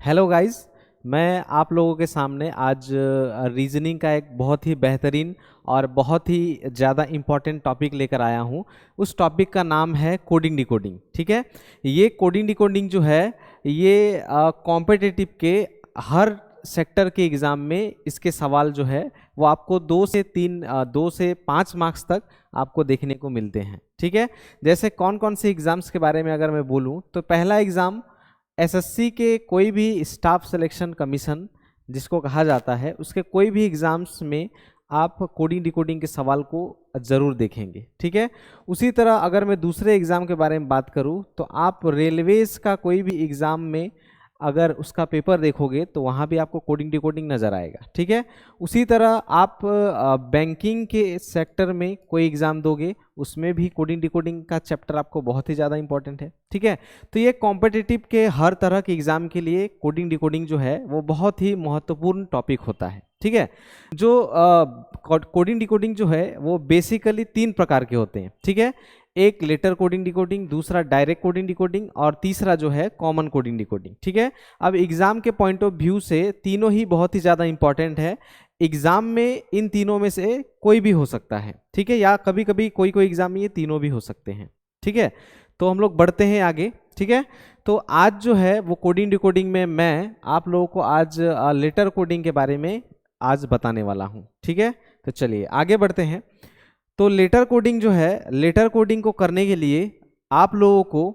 Hello guys, मैं आप लोगों के सामने आज रीजनिंग का एक बहुत ही बेहतरीन और बहुत ही ज़्यादा इम्पॉर्टेंट टॉपिक लेकर आया हूँ। उस टॉपिक का नाम है कोडिंग डिकोडिंग। ठीक है, ये कोडिंग डिकोडिंग जो है ये कॉम्पिटिटिव के हर सेक्टर के एग्ज़ाम में इसके सवाल जो है वो आपको 2 से 5 मार्क्स तक आपको देखने को मिलते हैं। ठीक है, जैसे कौन कौन से एग्ज़ाम्स के बारे में अगर मैं बोलूँ तो पहला एग्ज़ाम एसएससी के कोई भी स्टाफ सिलेक्शन कमीशन जिसको कहा जाता है उसके कोई भी एग्ज़ाम्स में आप कोडिंग डिकोडिंग के सवाल को ज़रूर देखेंगे। ठीक है, उसी तरह अगर मैं दूसरे एग्ज़ाम के बारे में बात करूं तो आप रेलवेज़ का कोई भी एग्ज़ाम में अगर उसका पेपर देखोगे तो वहाँ भी आपको कोडिंग डिकोडिंग नज़र आएगा। ठीक है, उसी तरह आप बैंकिंग के सेक्टर में कोई एग्ज़ाम दोगे उसमें भी कोडिंग डिकोडिंग का चैप्टर आपको बहुत ही ज़्यादा इंपॉर्टेंट है। ठीक है, तो ये कॉम्पिटिटिव के हर तरह के एग्ज़ाम के लिए कोडिंग डिकोडिंग जो है वो बहुत ही महत्वपूर्ण टॉपिक होता है। ठीक है, जो कोडिंग डिकोडिंग जो है वो बेसिकली 3 प्रकार के होते हैं। ठीक है, एक लेटर कोडिंग डिकोडिंग, दूसरा डायरेक्ट कोडिंग डिकोडिंग और तीसरा जो है कॉमन कोडिंग डिकोडिंग। ठीक है, अब एग्जाम के पॉइंट ऑफ व्यू से तीनों ही बहुत ही ज़्यादा इंपॉर्टेंट है। एग्जाम में इन तीनों में से कोई भी हो सकता है। ठीक है, या कभी कभी कोई कोई एग्जाम में ये तीनों भी हो सकते हैं। ठीक है, तो हम लोग बढ़ते हैं आगे। ठीक है, तो आज जो है वो कोडिंग डिकोडिंग में मैं आप लोगों को आज लेटर कोडिंग के बारे में आज बताने वाला हूँ। ठीक है, तो चलिए आगे बढ़ते हैं। तो लेटर कोडिंग जो है, लेटर कोडिंग को करने के लिए आप लोगों को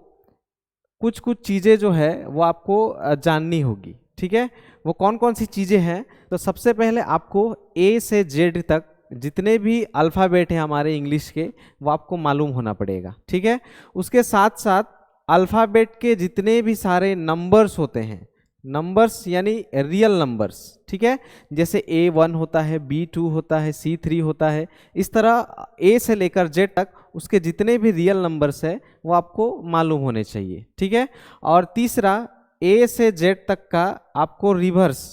कुछ कुछ चीज़ें जो है वो आपको जाननी होगी। ठीक है, वो कौन कौन सी चीज़ें हैं? तो सबसे पहले आपको ए से जेड तक जितने भी अल्फ़ाबेट हैं हमारे इंग्लिश के वो आपको मालूम होना पड़ेगा। ठीक है, उसके साथ साथ अल्फ़ाबेट के जितने भी सारे नंबर्स होते हैं, नंबर्स यानी रियल नंबर्स। ठीक है, जैसे A1 होता है, B2 होता है, C3 होता है, इस तरह A से लेकर Z तक उसके जितने भी रियल नंबर्स है वो आपको मालूम होने चाहिए। ठीक है, और तीसरा A से Z तक का आपको रिवर्स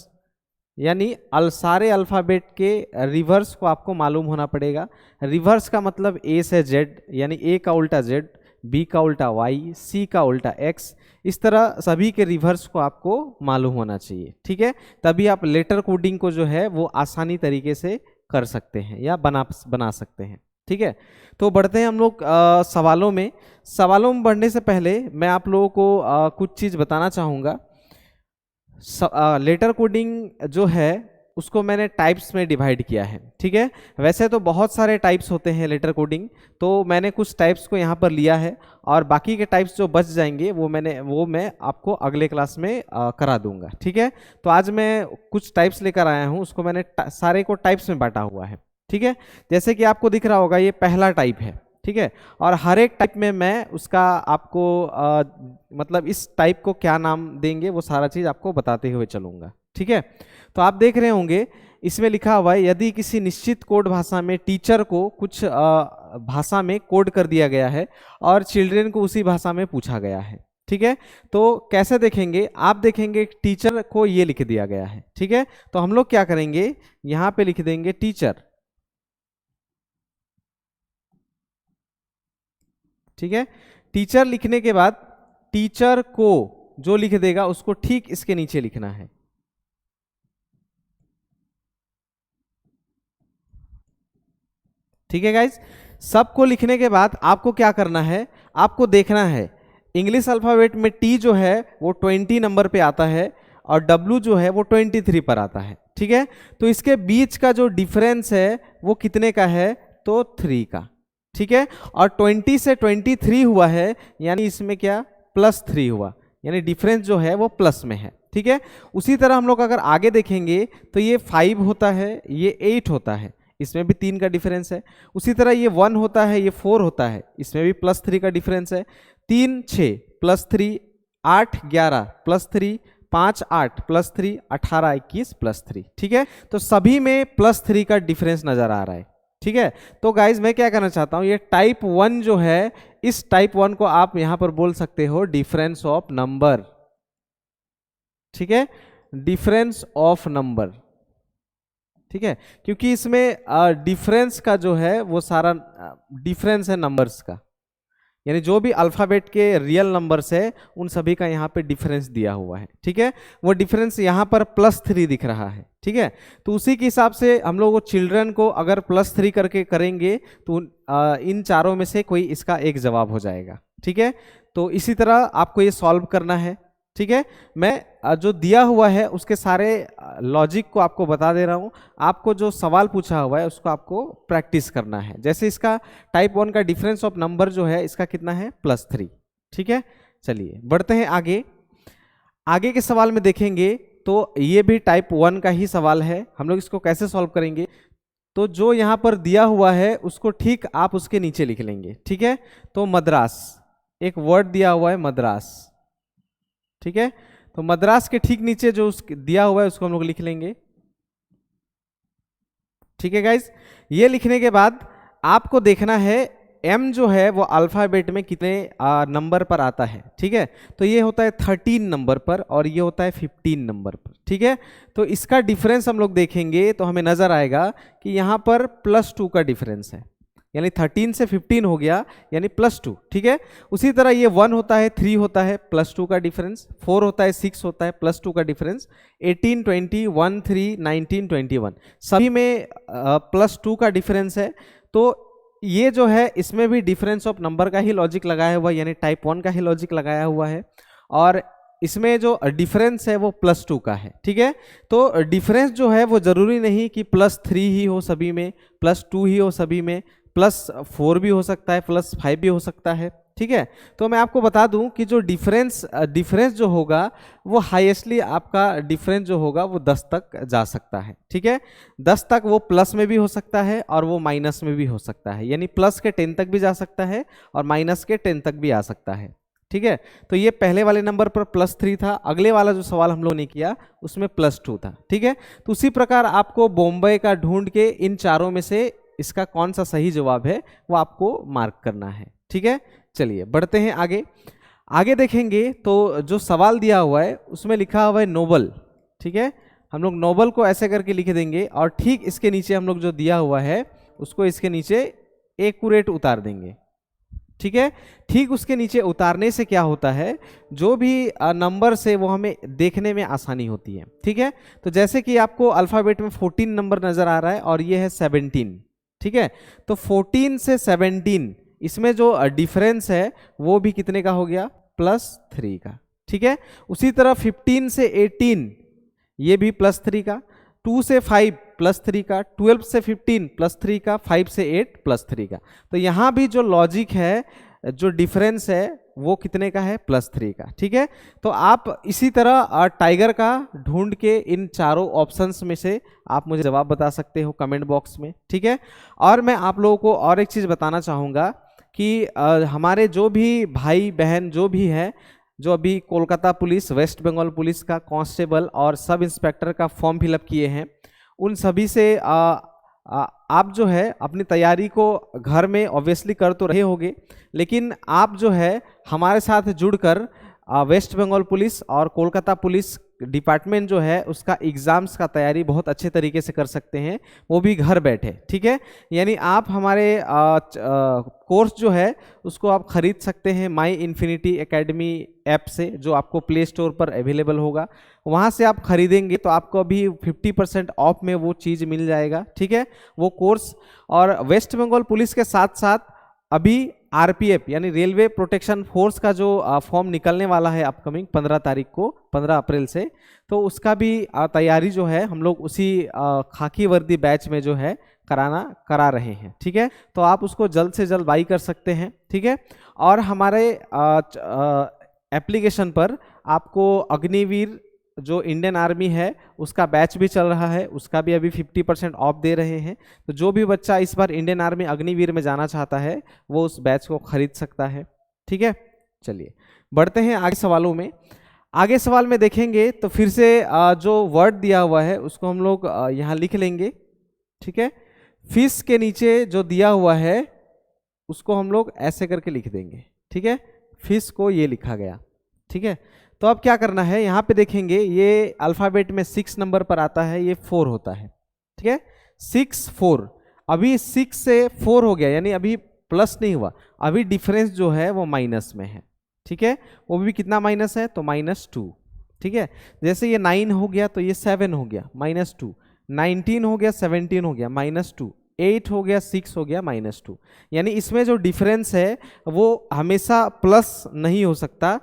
यानी सारे अल्फ़ाबेट के रिवर्स को आपको मालूम होना पड़ेगा। रिवर्स का मतलब A से Z यानी A का उल्टा Z, B का उल्टा Y, C का उल्टा X, इस तरह सभी के रिवर्स को आपको मालूम होना चाहिए। ठीक है, तभी आप लेटर कोडिंग को जो है वो आसानी तरीके से कर सकते हैं या बना सकते हैं। ठीक है, तो बढ़ते हैं हम लोग सवालों में। सवालों में बढ़ने से पहले मैं आप लोगों को कुछ चीज़ बताना चाहूँगा। लेटर कोडिंग जो है उसको मैंने टाइप्स में डिवाइड किया है। ठीक है, वैसे तो बहुत सारे टाइप्स होते हैं लेटर कोडिंग, तो मैंने कुछ टाइप्स को यहाँ पर लिया है और बाकी के टाइप्स जो बच जाएंगे वो मैं आपको अगले क्लास में करा दूंगा। ठीक है, तो आज मैं कुछ टाइप्स लेकर आया हूँ, उसको मैंने सारे को टाइप्स में बांटा हुआ है। ठीक है, जैसे कि आपको दिख रहा होगा ये पहला टाइप है। ठीक है, और हर एक टाइप में मैं उसका आपको मतलब इस टाइप को क्या नाम देंगे वो सारा चीज़ आपको बताते हुए चलूँगा। ठीक है, तो आप देख रहे होंगे इसमें लिखा हुआ है यदि किसी निश्चित कोड भाषा में टीचर को कुछ भाषा में कोड कर दिया गया है और चिल्ड्रन को उसी भाषा में पूछा गया है। ठीक है, तो कैसे देखेंगे? आप देखेंगे टीचर को ये लिख दिया गया है। ठीक है, तो हम लोग क्या करेंगे, यहाँ पे लिख देंगे टीचर। ठीक है, टीचर लिखने के बाद टीचर को जो लिख देगा उसको ठीक इसके नीचे लिखना है। ठीक है गाइज, सबको लिखने के बाद आपको क्या करना है, आपको देखना है इंग्लिश अल्फाबेट में टी जो है वो 20 नंबर पे आता है और डब्ल्यू जो है वो 23 पर आता है। ठीक है, तो इसके बीच का जो डिफरेंस है वो कितने का है? तो 3 का। ठीक है, और 20 से 23 हुआ है यानी इसमें क्या +3 हुआ, यानी डिफरेंस जो है वो प्लस में है। ठीक है, उसी तरह हम लोग अगर आगे देखेंगे तो ये 5 होता है, ये 8 होता है, इसमें भी 3 का डिफरेंस है। उसी तरह ये 1 होता है, ये 4 होता है, इसमें भी +3 का डिफरेंस है। 3 6 +3, 8 11 +3, 5 8 +3, 18 21 +3। ठीक है, तो सभी में +3 का डिफरेंस नजर आ रहा है। ठीक है, तो गाइज मैं क्या करना चाहता हूं, ये टाइप 1 जो है इस टाइप 1 को आप यहां पर बोल सकते हो डिफरेंस ऑफ नंबर। ठीक है, डिफरेंस ऑफ नंबर। ठीक है, क्योंकि इसमें डिफरेंस का जो है वो सारा डिफरेंस है नंबर्स का। यानी जो भी अल्फ़ाबेट के रियल नंबर्स है उन सभी का यहाँ पे डिफरेंस दिया हुआ है, ठीक है। वो डिफरेंस यहाँ पर +3 दिख रहा है, ठीक है। तो उसी के हिसाब से हम लोग चिल्ड्रन को अगर +3 करके करेंगे तो इन चारों में से कोई इसका एक जवाब हो जाएगा, ठीक है। तो इसी तरह आपको ये सॉल्व करना है, ठीक है। मैं जो दिया हुआ है उसके सारे लॉजिक को आपको बता दे रहा हूँ। आपको जो सवाल पूछा हुआ है उसको आपको प्रैक्टिस करना है। जैसे इसका टाइप 1 का डिफरेंस ऑफ नंबर जो है इसका कितना है, +3, ठीक है। चलिए बढ़ते हैं आगे। आगे के सवाल में देखेंगे तो ये भी टाइप 1 का ही सवाल है। हम लोग इसको कैसे सॉल्व करेंगे, तो जो यहाँ पर दिया हुआ है उसको ठीक आप उसके नीचे लिख लेंगे, ठीक है। तो मद्रास, एक वर्ड दिया हुआ है मद्रास, ठीक है। तो मद्रास के ठीक नीचे जो दिया हुआ है उसको हम लोग लिख लेंगे, ठीक है गाइज। ये लिखने के बाद आपको देखना है m जो है वो अल्फाबेट में कितने नंबर पर आता है, ठीक है। तो ये होता है 13 नंबर पर और ये होता है 15 नंबर पर, ठीक है। तो इसका डिफरेंस हम लोग देखेंगे तो हमें नजर आएगा कि यहाँ पर +2 का डिफरेंस है, यानी 13 से 15 हो गया यानी +2, ठीक है। उसी तरह ये 1 होता है, 3 होता है, +2 का डिफरेंस, 4 होता है, 6 होता है, +2 का डिफरेंस, 18, 20, 1, 3, 19, 21 सभी में +2 का डिफरेंस है। तो ये जो है इसमें भी डिफरेंस ऑफ नंबर का ही लॉजिक लगाया हुआ है, यानी टाइप 1 का ही लॉजिक लगाया हुआ है। और इसमें जो डिफरेंस है वो +2 का है, ठीक है। तो डिफरेंस जो है वो जरूरी नहीं कि +3 ही हो सभी में, +2 ही हो सभी में, +4 भी हो सकता है, +5 भी हो सकता है, ठीक है। तो मैं आपको बता दूं कि जो डिफरेंस जो होगा वो हाईएस्टली आपका डिफरेंस जो होगा वो 10 तक जा सकता है, ठीक है। 10 तक वो प्लस में भी हो सकता है और वो माइनस में भी हो सकता है, यानी प्लस के 10 तक भी जा सकता है और माइनस के 10 तक भी आ सकता है, ठीक है। तो ये पहले वाले नंबर पर +3 था, अगले वाला जो सवाल हम लोग ने किया उसमें +2 था, ठीक है। तो उसी प्रकार आपको बॉम्बे का ढूंढ के इन चारों में से इसका कौन सा सही जवाब है वो आपको मार्क करना है, ठीक है। चलिए बढ़ते हैं आगे। आगे देखेंगे तो जो सवाल दिया हुआ है उसमें लिखा हुआ है नोबल, ठीक है। हम लोग नोबल को ऐसे करके लिख देंगे और ठीक इसके नीचे हम लोग जो दिया हुआ है उसको इसके नीचे एक्यूरेट उतार देंगे, ठीक है। ठीक उसके नीचे उतारने से क्या होता है, जो भी नंबर से वो हमें देखने में आसानी होती है, ठीक है। तो जैसे कि आपको अल्फाबेट में 14 नंबर नजर आ रहा है और ये है 17, ठीक है। तो 14 से 17 इसमें जो डिफरेंस है वो भी कितने का हो गया, +3 का, ठीक है। उसी तरह 15 से 18 ये भी +3 का, 2 से 5 +3 का, 12 से 15 +3 का, 5 से 8 +3 का। तो यहाँ भी जो लॉजिक है, जो डिफरेंस है वो कितने का है, +3 का, ठीक है। तो आप इसी तरह टाइगर का ढूंढ के इन चारों ऑप्शंस में से आप मुझे जवाब बता सकते हो कमेंट बॉक्स में, ठीक है। और मैं आप लोगों को और एक चीज़ बताना चाहूँगा कि हमारे जो भी भाई बहन जो भी है, जो अभी कोलकाता पुलिस, वेस्ट बंगाल पुलिस का कांस्टेबल और सब इंस्पेक्टर का फॉर्म फिलअप किए हैं, उन सभी से आप जो है अपनी तैयारी को घर में ऑब्वियसली कर तो रहे होंगे, लेकिन आप जो है हमारे साथ जुड़कर वेस्ट बंगाल पुलिस और कोलकाता पुलिस डिपार्टमेंट जो है उसका एग्ज़ाम्स का तैयारी बहुत अच्छे तरीके से कर सकते हैं, वो भी घर बैठे, ठीक है। यानी आप हमारे कोर्स जो है उसको आप खरीद सकते हैं माई इन्फिनिटी एकेडमी ऐप से, जो आपको प्ले स्टोर पर अवेलेबल होगा। वहाँ से आप खरीदेंगे तो आपको अभी 50% ऑफ में वो चीज़ मिल जाएगा, ठीक है, वो कोर्स। और वेस्ट बंगाल पुलिस के साथ साथ अभी आरपीएफ यानी रेलवे प्रोटेक्शन फोर्स का जो फॉर्म निकलने वाला है अपकमिंग 15 तारीख को, 15 अप्रैल से, तो उसका भी तैयारी जो है हम लोग उसी खाकी वर्दी बैच में जो है करा रहे हैं, ठीक है। तो आप उसको जल्द से जल्द बाई कर सकते हैं, ठीक है। और हमारे एप्लीकेशन पर आपको अग्निवीर जो इंडियन आर्मी है उसका बैच भी चल रहा है, उसका भी अभी 50% ऑफ दे रहे हैं। तो जो भी बच्चा इस बार इंडियन आर्मी अग्निवीर में जाना चाहता है वो उस बैच को खरीद सकता है, ठीक है। चलिए बढ़ते हैं आगे सवालों में। आगे सवाल में देखेंगे तो फिर से जो वर्ड दिया हुआ है उसको हम लोग यहाँ लिख लेंगे, ठीक है। फिश के नीचे जो दिया हुआ है उसको हम लोग ऐसे करके लिख देंगे, ठीक है। फिश को ये लिखा गया, ठीक है। तो अब क्या करना है, यहाँ पे देखेंगे ये अल्फ़ाबेट में 6 नंबर पर आता है, ये 4 होता है, ठीक है। 6 4, अभी 6 से 4 हो गया, यानी अभी प्लस नहीं हुआ, अभी डिफरेंस जो है वो माइनस में है, ठीक है। वो भी कितना माइनस है, तो -2, ठीक है। जैसे ये 9 हो गया तो ये 7 हो गया -2, 19 हो गया 17 हो गया -2, 8 हो गया 6 हो गया -2। यानी इसमें जो डिफरेंस है वो हमेशा प्लस नहीं हो सकता,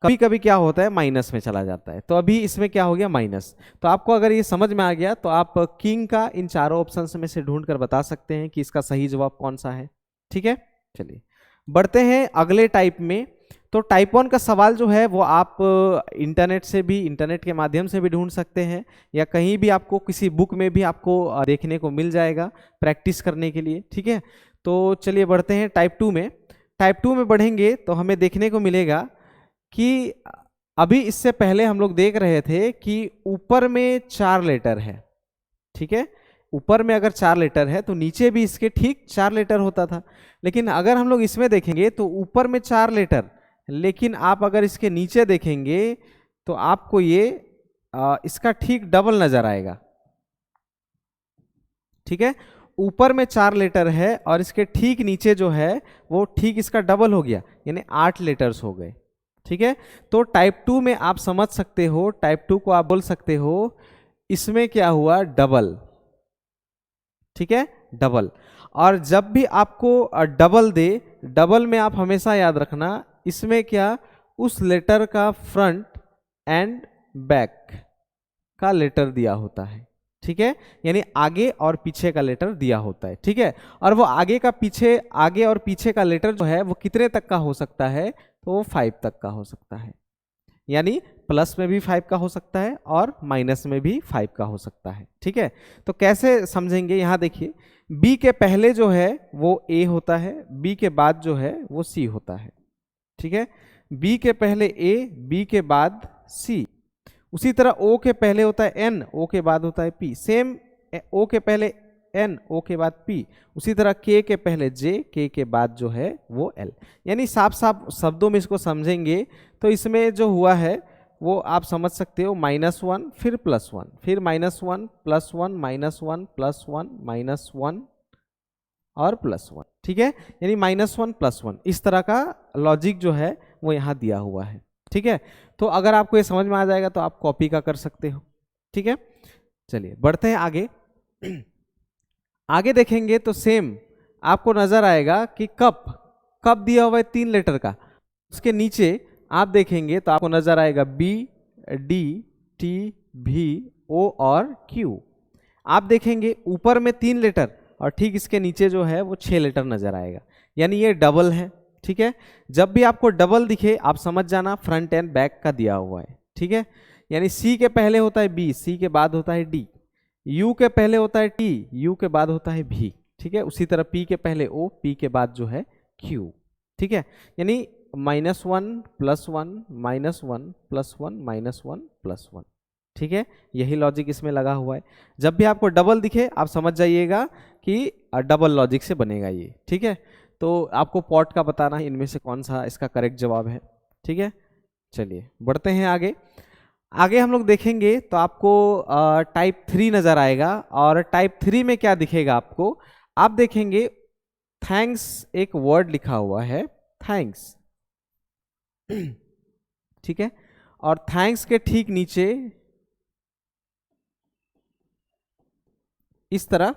कभी कभी क्या होता है माइनस में चला जाता है। तो अभी इसमें क्या हो गया माइनस। तो आपको अगर ये समझ में आ गया तो आप किंग का इन चारों ऑप्शंस में से ढूंढ कर बता सकते हैं कि इसका सही जवाब कौन सा है, ठीक है। चलिए बढ़ते हैं अगले टाइप में। तो टाइप 1 का सवाल जो है वो आप इंटरनेट के माध्यम से भी ढूंढ सकते हैं, या कहीं भी आपको किसी बुक में भी आपको देखने को मिल जाएगा प्रैक्टिस करने के लिए, ठीक है। तो चलिए बढ़ते हैं टाइप 2 में। टाइप 2 में बढ़ेंगे तो हमें देखने को मिलेगा कि अभी इससे पहले हम लोग देख रहे थे कि ऊपर में 4 लेटर है, ठीक है। ऊपर में अगर 4 लेटर है तो नीचे भी इसके ठीक 4 लेटर होता था। लेकिन अगर हम लोग इसमें देखेंगे तो ऊपर में 4 लेटर, लेकिन आप अगर इसके नीचे देखेंगे तो आपको ये इसका ठीक डबल नजर आएगा, ठीक है। ऊपर में 4 लेटर है और इसके ठीक नीचे जो है वो ठीक इसका डबल हो गया, यानी 8 लेटर्स हो गए, ठीक है। तो टाइप 2 में आप समझ सकते हो, टाइप 2 को आप बोल सकते हो इसमें क्या हुआ, डबल, ठीक है, डबल। और जब भी आपको डबल दे, डबल में आप हमेशा याद रखना इसमें क्या, उस लेटर का फ्रंट एंड बैक का लेटर दिया होता है, ठीक है। यानी आगे और पीछे का लेटर दिया होता है, ठीक है। और वो आगे और पीछे का लेटर जो है वो कितने तक का हो सकता है, तो वो 5 तक का हो सकता है। यानी प्लस में भी 5 का हो सकता है और माइनस में भी 5 का हो सकता है, ठीक है। तो कैसे समझेंगे, यहाँ देखिए बी के पहले जो है वो ए होता है, बी के बाद जो है वो सी होता है, ठीक है। बी के पहले ए, बी के बाद सी। उसी तरह ओ के पहले होता है एन, ओ के बाद होता है पी। सेम ओ के पहले एन, ओ के बाद पी। उसी तरह के पहले जे, के बाद जो है वो एल। यानी साफ साफ शब्दों में इसको समझेंगे तो इसमें जो हुआ है वो आप समझ सकते हो -1 फिर +1 फिर -1 +1 -1 +1 -1 और +1, ठीक है। यानी -1 +1 इस तरह का लॉजिक जो है वो यहाँ दिया हुआ है, ठीक है। तो अगर आपको ये समझ में आ जाएगा तो आप कॉपी का कर सकते हो, ठीक है। चलिए बढ़ते हैं आगे। आगे देखेंगे तो सेम आपको नजर आएगा कि कप दिया हुआ है 3 लेटर का, उसके नीचे आप देखेंगे तो आपको नजर आएगा बी, डी, टी, भी, ओ और क्यू। आप देखेंगे ऊपर में 3 लेटर और ठीक इसके नीचे जो है वो 6 लेटर नजर आएगा, यानी ये डबल है, ठीक है। जब भी आपको डबल दिखे आप समझ जाना फ्रंट एंड बैक का दिया हुआ है, ठीक है। यानी सी के पहले होता है बी, सी के बाद होता है डी, यू के पहले होता है टी, यू के बाद होता है भी, ठीक है। उसी तरह पी के पहले ओ, पी के बाद जो है क्यू, ठीक है। यानी -1 +1 -1 +1 -1 +1, ठीक है। यही लॉजिक इसमें लगा हुआ है। जब भी आपको डबल दिखे आप समझ जाइएगा कि डबल लॉजिक से बनेगा ये, ठीक है। तो आपको पॉट का बताना है इनमें से कौन सा इसका करेक्ट जवाब है, ठीक है। चलिए बढ़ते हैं आगे। आगे हम लोग देखेंगे तो आपको टाइप 3 नजर आएगा, और टाइप 3 में क्या दिखेगा आपको, आप देखेंगे थैंक्स एक वर्ड लिखा हुआ है, थैंक्स, ठीक है। और थैंक्स के ठीक नीचे इस तरह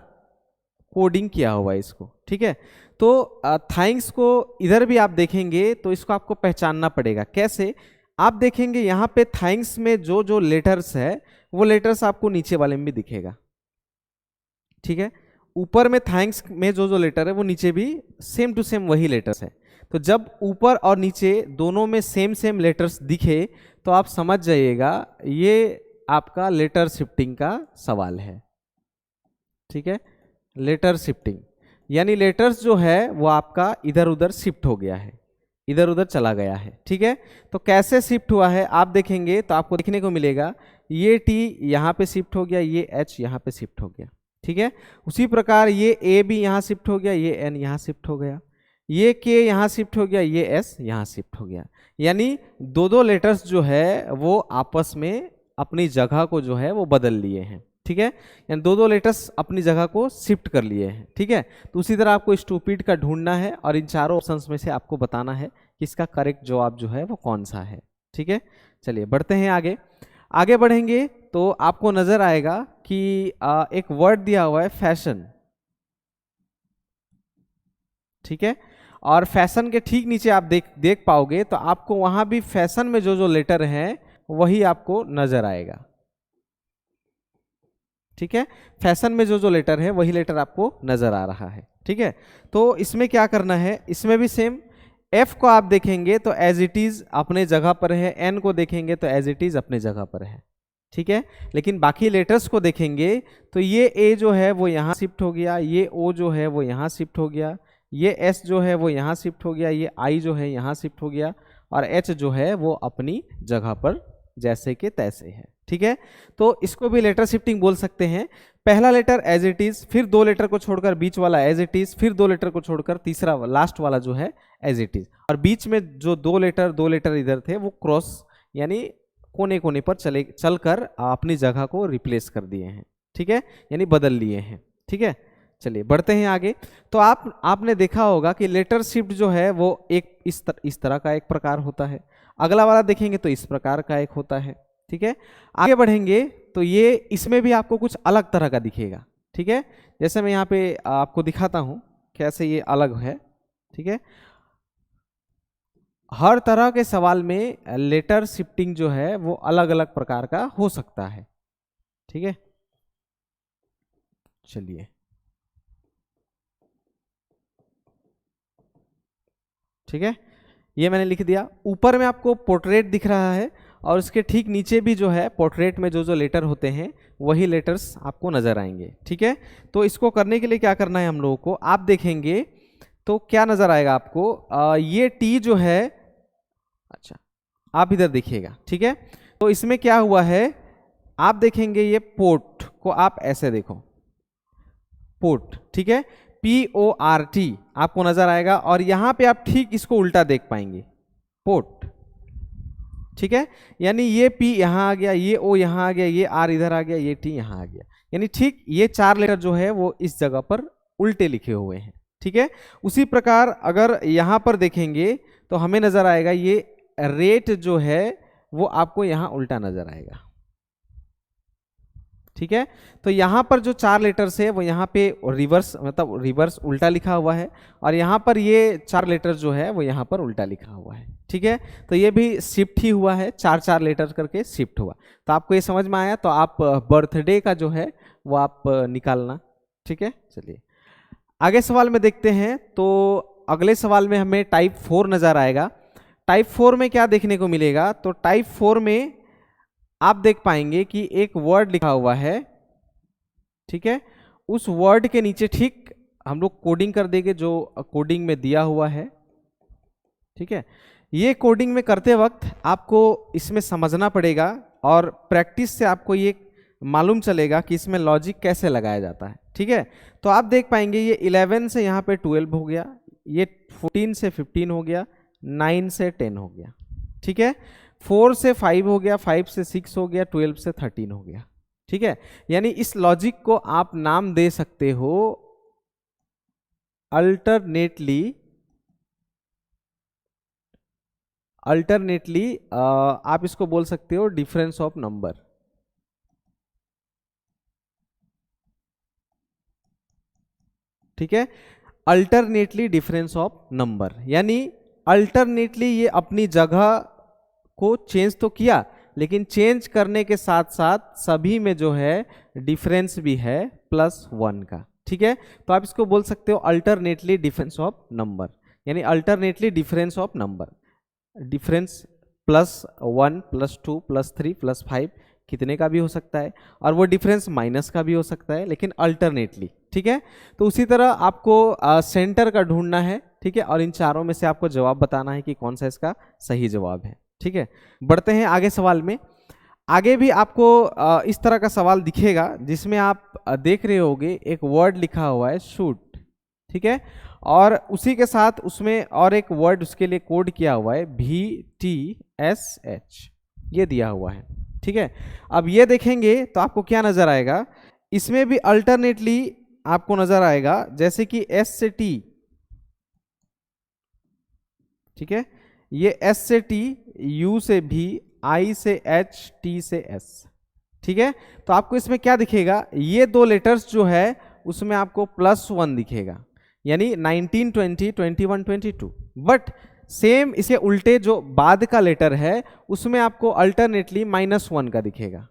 कोडिंग किया हुआ है इसको, ठीक है। तो थैंक्स को इधर भी आप देखेंगे तो इसको आपको पहचानना पड़ेगा। कैसे, आप देखेंगे यहाँ पे थैंक्स में जो जो लेटर्स है वो लेटर्स आपको नीचे वाले में भी दिखेगा, ठीक है। ऊपर में थैंक्स में जो जो लेटर है वो नीचे भी सेम टू सेम वही लेटर्स है। तो जब ऊपर और नीचे दोनों में सेम लेटर्स दिखे तो आप समझ जाइएगा ये आपका लेटर शिफ्टिंग का सवाल है, ठीक है। लेटर शिफ्टिंग यानी लेटर्स जो है वो आपका इधर उधर शिफ्ट हो गया है, इधर उधर चला गया है, ठीक है। तो कैसे शिफ्ट हुआ है आप देखेंगे तो आपको देखने को मिलेगा ये टी यहाँ पे शिफ्ट हो गया, ये एच यहाँ पे शिफ्ट हो गया, ठीक है। उसी प्रकार ये ए भी यहाँ शिफ्ट हो गया, ये एन यहाँ शिफ्ट हो गया, ये के यहाँ शिफ्ट हो गया, ये एस यहाँ शिफ्ट हो गया। यानी दो लेटर्स जो है वो आपस में अपनी जगह को जो है वो बदल लिए हैं, ठीक है, यानी दो दो लेटर्स अपनी जगह को शिफ्ट कर लिए हैं। ठीक है, तो उसी तरह आपको स्टूपिड का ढूंढना है और इन चारों ऑप्शंस में से आपको बताना है कि इसका करेक्ट जवाब जो है वो कौन सा है। ठीक है, चलिए बढ़ते हैं आगे। आगे बढ़ेंगे तो आपको नजर आएगा कि एक वर्ड दिया हुआ है फैशन। ठीक है, और फैशन के ठीक नीचे आप देख पाओगे तो आपको वहां भी फैशन में जो जो लेटर हैं वही आपको नजर आएगा। ठीक है, फैशन में जो जो लेटर है वही लेटर आपको नजर आ रहा है। ठीक है, तो इसमें क्या करना है, इसमें भी सेम एफ को आप देखेंगे तो एज इट इज अपने जगह पर है, एन को देखेंगे तो एज इट इज अपने जगह पर है। ठीक है, लेकिन बाकी लेटर्स को देखेंगे तो ये ए जो है वो यहाँ शिफ्ट हो गया, ये ओ जो है वो यहाँ शिफ्ट हो गया, ये एस जो है वो यहाँ शिफ्ट हो गया, ये आई जो है यहाँ शिफ्ट हो गया, और एच जो है वो अपनी जगह पर जैसे कि तैसे है। ठीक है, तो इसको भी लेटर शिफ्टिंग बोल सकते हैं। पहला लेटर एज इट इज, फिर दो लेटर को छोड़कर बीच वाला एज इट इज, फिर दो लेटर को छोड़कर तीसरा लास्ट वाला जो है एज इट इज, और बीच में जो दो लेटर इधर थे वो क्रॉस यानी कोने कोने पर चलकर अपनी जगह को रिप्लेस कर दिए हैं। ठीक है, यानी बदल लिए हैं। ठीक है, चलिए बढ़ते हैं आगे। तो आपने देखा होगा कि लेटर शिफ्ट जो है वो एक इस तरह का एक प्रकार होता है, अगला वाला देखेंगे तो इस प्रकार का एक होता है। ठीक है, आगे बढ़ेंगे तो ये इसमें भी आपको कुछ अलग तरह का दिखेगा। ठीक है, जैसे मैं यहाँ पे आपको दिखाता हूँ कैसे ये अलग है। ठीक है, हर तरह के सवाल में लेटर शिफ्टिंग जो है वो अलग अलग प्रकार का हो सकता है। ठीक है, चलिए ठीक है, ये मैंने लिख दिया। ऊपर में आपको पोर्ट्रेट दिख रहा है और उसके ठीक नीचे भी जो है पोर्ट्रेट में जो जो लेटर होते हैं वही लेटर्स आपको नजर आएंगे। ठीक है, तो इसको करने के लिए क्या करना है हम लोगों को, आप देखेंगे तो क्या नजर आएगा आपको, ये टी जो है, अच्छा आप इधर देखिएगा। ठीक है, तो इसमें क्या हुआ है, आप देखेंगे ये पोर्ट को आप ऐसे देखो, पोर्ट। ठीक है, PORT आपको नजर आएगा और यहां पे आप ठीक इसको उल्टा देख पाएंगे, पोर्ट। ठीक है, यानी ये P यहां आ गया, ये O यहां आ गया, ये R इधर आ गया, ये T यहां आ गया, यानी ठीक ये चार लेटर जो है वो इस जगह पर उल्टे लिखे हुए हैं। ठीक है, उसी प्रकार अगर यहां पर देखेंगे तो हमें नजर आएगा ये रेट जो है वो आपको यहां उल्टा नजर आएगा। ठीक है, तो यहां पर जो चार लेटर्स है वो यहाँ पे रिवर्स मतलब रिवर्स उल्टा लिखा हुआ है और यहाँ पर ये चार लेटर जो है वो यहाँ पर उल्टा लिखा हुआ है। ठीक है, तो ये भी शिफ्ट ही हुआ है, चार चार लेटर करके शिफ्ट हुआ। तो आपको ये समझ में आया, तो आप बर्थडे का जो है वो आप निकालना। ठीक है, चलिए आगे सवाल में देखते हैं। तो अगले सवाल में हमें टाइप 4 नजर आएगा। टाइप 4 में क्या देखने को मिलेगा, तो टाइप 4 में आप देख पाएंगे कि एक वर्ड लिखा हुआ है। ठीक है, उस वर्ड के नीचे ठीक हम लोग कोडिंग कर देंगे जो कोडिंग में दिया हुआ है। ठीक है, ये कोडिंग में करते वक्त आपको इसमें समझना पड़ेगा और प्रैक्टिस से आपको ये मालूम चलेगा कि इसमें लॉजिक कैसे लगाया जाता है। ठीक है, तो आप देख पाएंगे ये 11 से यहाँ पे 12 हो गया, ये 14 से 15 हो गया, 9 से 10 हो गया। ठीक है, 4 से 5 हो गया, 5 से 6 हो गया, 12 से 13 हो गया। ठीक है, यानी इस लॉजिक को आप नाम दे सकते हो अल्टरनेटली आप इसको बोल सकते हो डिफरेंस ऑफ नंबर। ठीक है, अल्टरनेटली डिफरेंस ऑफ नंबर, यानी अल्टरनेटली ये अपनी जगह को चेंज तो किया लेकिन चेंज करने के साथ साथ सभी में जो है डिफरेंस भी है +1 का। ठीक है, तो आप इसको बोल सकते हो अल्टरनेटली डिफरेंस ऑफ नंबर, यानी alternately difference of number, difference +1 +2 +3 +5 कितने का भी हो सकता है और वो डिफरेंस माइनस का भी हो सकता है, लेकिन अल्टरनेटली। ठीक है, तो उसी तरह आपको सेंटर का ढूंढना है। ठीक है, और इन चारों में से आपको जवाब बताना है कि कौन सा इसका सही जवाब है। ठीक है, बढ़ते हैं आगे सवाल में। आगे भी आपको इस तरह का सवाल दिखेगा जिसमें आप देख रहे होगे एक वर्ड लिखा हुआ है शूट। ठीक है, और उसी के साथ उसमें और एक वर्ड उसके लिए कोड किया हुआ है VTSH, ये दिया हुआ है। ठीक है। अब ये देखेंगे तो आपको क्या नजर आएगा, इसमें भी अल्टरनेटली आपको नजर आएगा जैसे कि S से T, ठीक है, ये S से T, U से V, I से H, T से S, ठीक है। तो आपको इसमें क्या दिखेगा, ये दो लेटर्स जो है उसमें आपको +1 दिखेगा, यानी 19, 20, 21, 22। बट सेम इसे उल्टे जो बाद का लेटर है उसमें आपको अल्टरनेटली -1 का दिखेगा।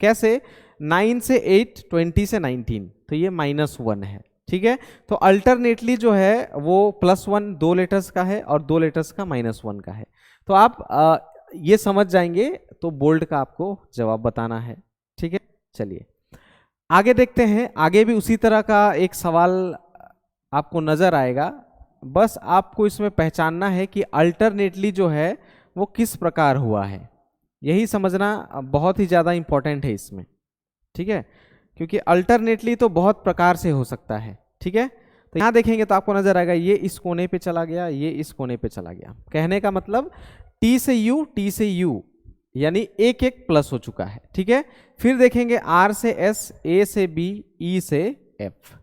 कैसे, 9 से 8, 20 से 19, तो ये -1 है, ठीक है। तो अल्टरनेटली जो है वो +1 दो लेटर्स का है और दो लेटर्स का -1 का है। तो आप ये समझ जाएंगे, तो बोल्ड का आपको जवाब बताना है, ठीक है। चलिए आगे देखते हैं, आगे भी उसी तरह का एक सवाल आपको नजर आएगा, बस आपको इसमें पहचानना है कि अल्टरनेटली जो है वो किस प्रकार हुआ है, यही समझना बहुत ही ज़्यादा इंपॉर्टेंट है इसमें, ठीक है, क्योंकि अल्टरनेटली तो बहुत प्रकार से हो सकता है, ठीक है। तो यहाँ देखेंगे तो आपको नजर आएगा ये इस कोने पे चला गया, ये इस कोने पे चला गया, कहने का मतलब T से U, T से U, यानी एक एक प्लस हो चुका है, ठीक है। फिर देखेंगे R से S, A से B, E से F,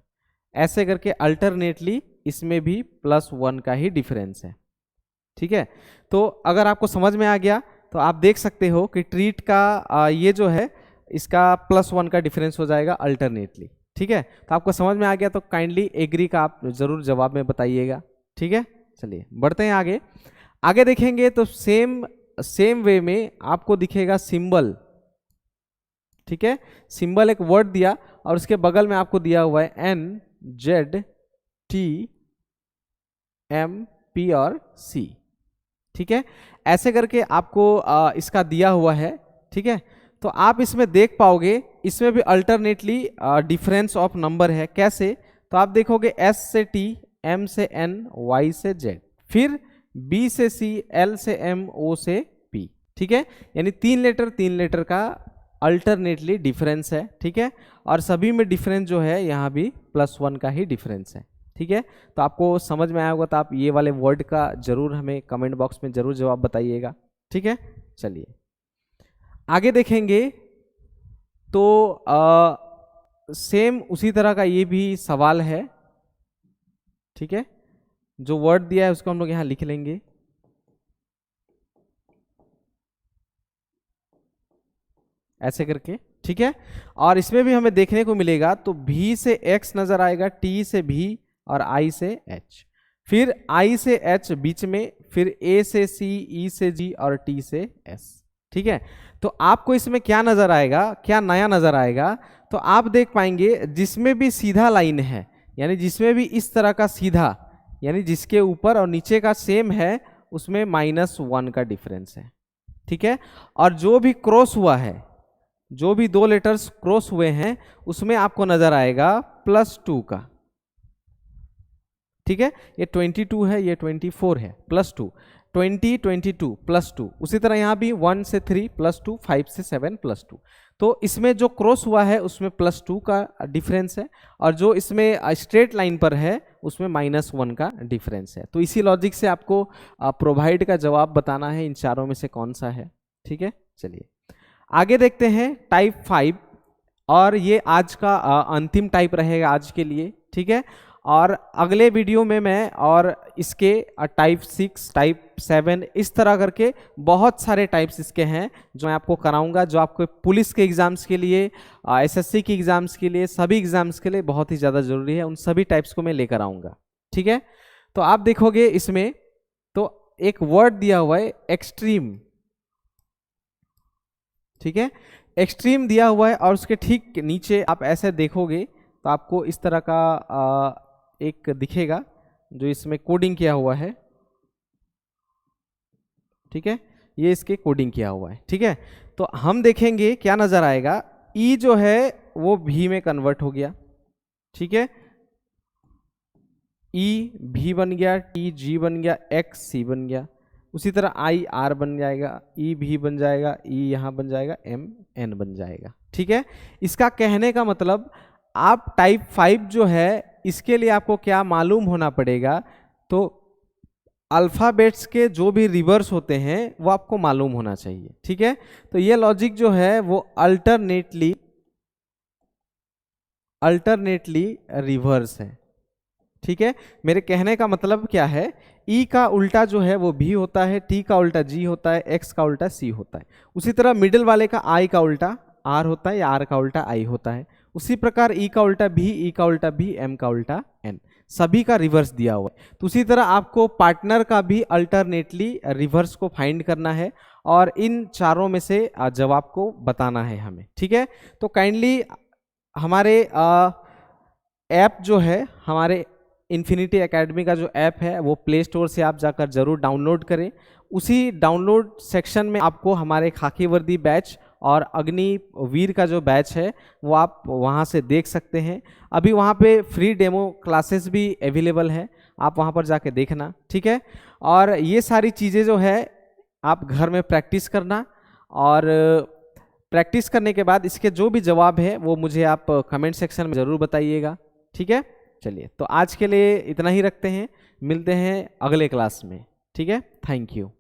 ऐसे करके अल्टरनेटली इसमें भी +1 का ही डिफरेंस है, ठीक है। तो अगर आपको समझ में आ गया तो आप देख सकते हो कि ट्रीट का ये जो है इसका +1 का डिफरेंस हो जाएगा अल्टरनेटली, ठीक है। तो आपको समझ में आ गया तो काइंडली एग्री का आप जरूर जवाब में बताइएगा, ठीक है। चलिए बढ़ते हैं आगे। आगे देखेंगे तो सेम वे में आपको दिखेगा सिंबल, ठीक है। सिंबल एक वर्ड दिया और उसके बगल में आपको दिया हुआ है N, Z, T, M, P और C, ठीक है। ऐसे करके आपको इसका दिया हुआ है, ठीक है। तो आप इसमें देख पाओगे इसमें भी अल्टरनेटली डिफरेंस ऑफ नंबर है, कैसे, तो आप देखोगे S से T, M से N, Y से Z, फिर B से C, L से M, O से P, ठीक है। यानी तीन लेटर का अल्टरनेटली डिफरेंस है, ठीक है। और सभी में डिफरेंस जो है यहाँ भी +1 का ही डिफरेंस है, ठीक है। तो आपको समझ में आया होगा, तो आप ये वाले वर्ड का जरूर हमें कमेंट बॉक्स में जरूर जवाब बताइएगा, ठीक है। चलिए आगे देखेंगे तो सेम उसी तरह का ये भी सवाल है, ठीक है। जो वर्ड दिया है उसको हम लोग यहाँ लिख लेंगे, ऐसे करके, ठीक है। और इसमें भी हमें देखने को मिलेगा तो V से X नजर आएगा, T से V और I से H, फिर I से H बीच में, फिर A से C, E से G और T से S, ठीक है। तो आपको इसमें क्या नजर आएगा, क्या नया नजर आएगा, तो आप देख पाएंगे जिसमें भी सीधा लाइन है, यानी जिसमें भी इस तरह का सीधा, यानी जिसके ऊपर और नीचे का सेम है, उसमें -1 का डिफरेंस है, ठीक है। और जो भी क्रॉस हुआ है, जो भी दो लेटर्स क्रॉस हुए हैं, उसमें आपको नजर आएगा +2 का, ठीक है। ये 22 है, ये 24 है, +2, 20, 22 +2। उसी तरह यहाँ भी 1 से 3 +2, 5 से 7 +2। तो इसमें जो क्रॉस हुआ है उसमें +2 का डिफरेंस है, और जो इसमें स्ट्रेट लाइन पर है उसमें -1 का डिफरेंस है। तो इसी लॉजिक से आपको प्रोवाइड का जवाब बताना है इन चारों में से कौन सा है, ठीक है। चलिए आगे देखते हैं टाइप 5, और ये आज का अंतिम टाइप रहेगा आज के लिए, ठीक है। और अगले वीडियो में मैं और इसके टाइप 6, टाइप 7 इस तरह करके बहुत सारे टाइप्स इसके हैं जो मैं आपको कराऊंगा, जो आपको पुलिस के एग्जाम्स के लिए, एसएससी के एग्जाम्स के लिए, सभी एग्जाम्स के लिए बहुत ही ज़्यादा जरूरी है। उन सभी टाइप्स को मैं लेकर आऊँगा, ठीक है। तो आप देखोगे इसमें तो एक वर्ड दिया हुआ है एक्सट्रीम, ठीक है। एक्सट्रीम दिया हुआ है और उसके ठीक नीचे आप ऐसे देखोगे तो आपको इस तरह का एक दिखेगा जो इसमें कोडिंग किया हुआ है, ठीक है। ये इसके कोडिंग किया हुआ है, ठीक है। तो हम देखेंगे क्या नजर आएगा, ई जो है वो भी में कन्वर्ट हो गया, ठीक है। ई भी बन गया, टी जी बन गया, एक्स सी बन गया, उसी तरह आई आर बन जाएगा, ई भी बन जाएगा, ई यहाँ बन जाएगा, एम एन बन जाएगा, ठीक है। इसका कहने का मतलब आप टाइप 5 जो है इसके लिए आपको क्या मालूम होना पड़ेगा, तो अल्फ़ाबेट्स के जो भी रिवर्स होते हैं वो आपको मालूम होना चाहिए, ठीक है। तो ये लॉजिक जो है वो अल्टरनेटली रिवर्स है, ठीक है। मेरे कहने का मतलब क्या है, ई का उल्टा जो है वो भी होता है, टी का उल्टा जी होता है, एक्स का उल्टा सी होता है। उसी तरह मिडिल वाले का आई का उल्टा आर होता है या आर का उल्टा आई होता है। उसी प्रकार ई का उल्टा भी, ई का उल्टा भी, एम का उल्टा एन, सभी का रिवर्स दिया हुआ है। तो उसी तरह आपको पार्टनर का भी अल्टरनेटली रिवर्स को फाइंड करना है और इन चारों में से जवाब को बताना है हमें, ठीक है। तो काइंडली हमारे ऐप जो है, हमारे इन्फिनिटी एकेडमी का जो ऐप है वो प्ले स्टोर से आप जाकर जरूर डाउनलोड करें। उसी डाउनलोड सेक्शन में आपको हमारे खाकी वर्दी बैच और अग्निवीर का जो बैच है वो आप वहाँ से देख सकते हैं। अभी वहाँ पे फ्री डेमो क्लासेस भी अवेलेबल है, आप वहाँ पर जाके देखना, ठीक है। और ये सारी चीज़ें जो है आप घर में प्रैक्टिस करना, और प्रैक्टिस करने के बाद इसके जो भी जवाब है वो मुझे आप कमेंट सेक्शन में ज़रूर बताइएगा, ठीक है। चलिए, तो आज के लिए इतना ही रखते हैं, मिलते हैं अगले क्लास में, ठीक है। Thank you.